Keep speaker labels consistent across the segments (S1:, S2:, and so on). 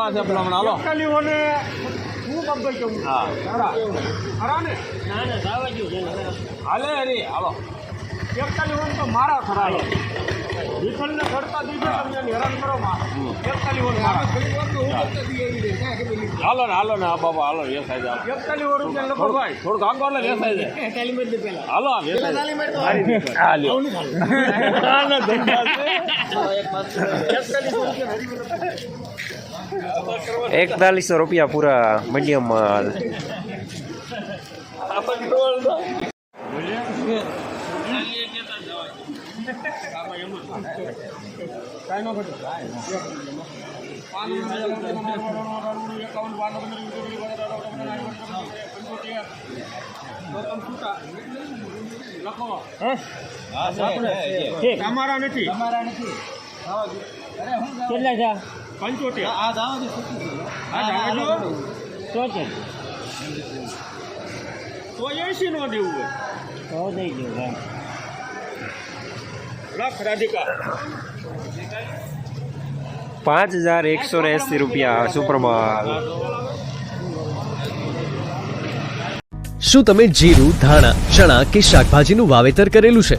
S1: નવા છે પ્રમાણ હાલો
S2: એકતાલીઓને હું કંપઈ કહું
S1: હા
S2: ખરા ને
S1: હાલે હરી હાલો
S2: 41 તો મારા ખરા વિઠ્ઠલને ખડતા દીધો તમે હેરાન કરો માં 41 મારા
S1: હાલો ને આ બાબા હાલો વેસાઈ જાય
S2: 41 રૂપિયા લખો ભાઈ
S1: થોડુંક આગળ ને વેસાઈ જાય હાલો વેસાઈ
S3: ₹41 પૂરા મીડિયમ માલ।
S2: તમારા નથી કેટલા છે 75 આ દાવા દે 80 નો દેવું હોય તો દઈ દો લખ રાધિકા
S3: ₹5180 સુપર માલ।
S4: શું તમે જીરું, ધાણા, ચણા કે શાકભાજીનું વાવેતર કરેલું છે?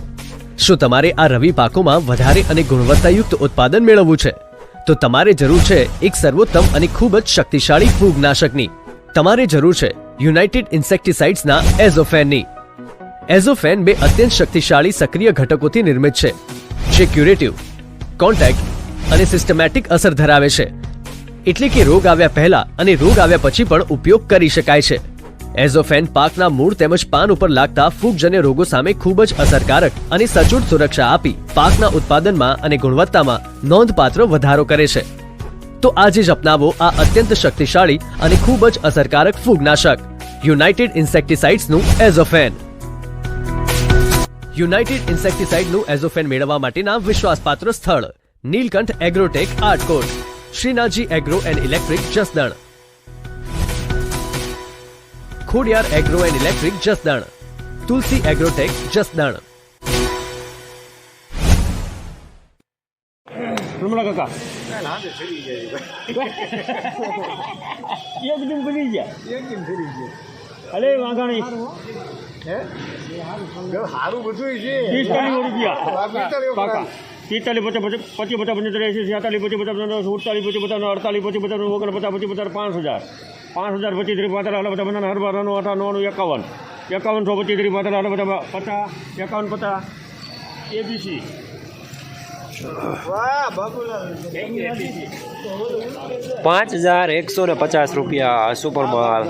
S4: શું તમારે આ રવિ પાકોમાં વધારે અને ગુણવત્તાયુક્ત ઉત્પાદન મેળવવું છે? તો તમારે જરૂર છે એક સર્વોત્તમ અને ખૂબ જ શક્તિશાળી ફૂગનાશકની। તમારે જરૂર છે યુનાઇટેડ ઇન્સેક્ટિસાઇડ્સના એઝોફેનની। એઝોફેન બે અત્યંત શક્તિશાળી સક્રિય ઘટકોથી નિર્મિત છે જે ક્યુરેટિવ, કોન્ટેક્ટ અને સિસ્ટમેટિક અસર ધરાવે છે, એટલે કે રોગ આવ્યા પહેલા અને રોગ આવ્યા પછી પણ ઉપયોગ કરી શકાય છે। એઝોફેન પાકના મૂળ તેમજ પાન ઉપર લાગતા ફૂગજન્ય રોગો સામે ખૂબ જ અસરકારક અને સચોટ સુરક્ષા આપી પાકના ઉત્પાદનમાં અને ગુણવત્તામાં નોંધપાત્ર વધારો કરે છે। તો આજે જ અપનાવો આ અત્યંત શક્તિશાળી અને ખૂબ જ અસરકારક ફૂગનાશક યુનાઇટેડ ઇન્સેક્ટિસાઇડ્સનું એઝોફેન। યુનાઇટેડ ઇન્સેક્ટિસાઇડનું એઝોફેન મેળવવા માટેના વિશ્વાસપાત્ર સ્થળ Neelkanth agrotech Atkot, Shrinathji agro and electric Jasdan, Khodiyar agro and electric Jasdan, Tulsi agrotech Jasdan.
S2: Vimla કાકા એક દિન બની ગયા અલે વાંગાણી
S5: સારું બધું છે
S2: 45 રૂપિયા કાકા 45 50 25 50 75 80 47 25 50 47 25 50 48 25 50 49 50 50 5000 5000 25 30 50 બધા બધા હરબાર 98 51 51 25 30 50 બધા 50 51 50 એબીસી
S5: વાહ બાબુલાલ
S3: ₹5150 સુપર માલ,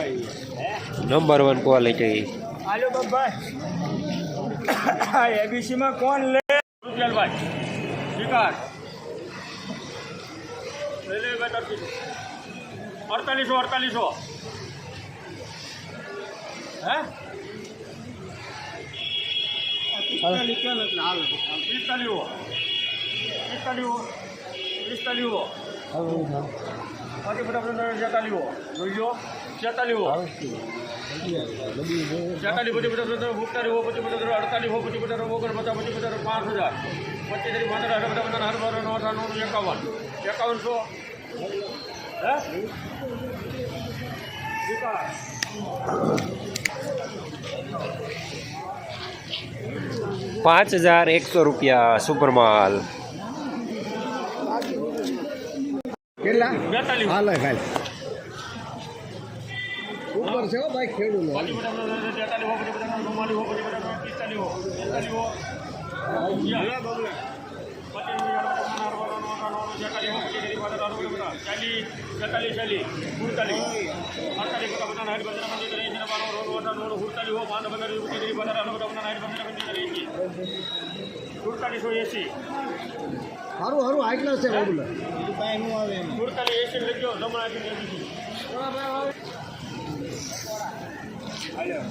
S3: નંબર 1 ક્વોલિટી।
S2: હાલો બાબા એબીસી માં કોણ લે રૂપિયાલભાઈ વિકાસ લે 4800 હે
S3: ₹5100 સુપર માલ।
S5: કેટલા હાલે ભાઈ ઉપર છે હો ભાઈ ખેડૂત સારું સારું આટલા છે બાબુલા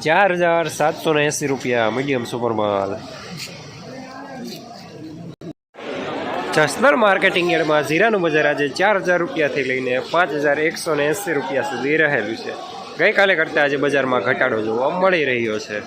S3: ₹4780 મીડિયમ સુપર માલ। જસદણ માર્કેટિંગ યાર્ડમાં જીરાનું બજાર આજે ₹4000 થી લઈને ₹5180 સુધી રહેલું છે। ગઈકાલે કરતાં આજે બજારમાં ઘટાડો જોવા મળી રહ્યો છે।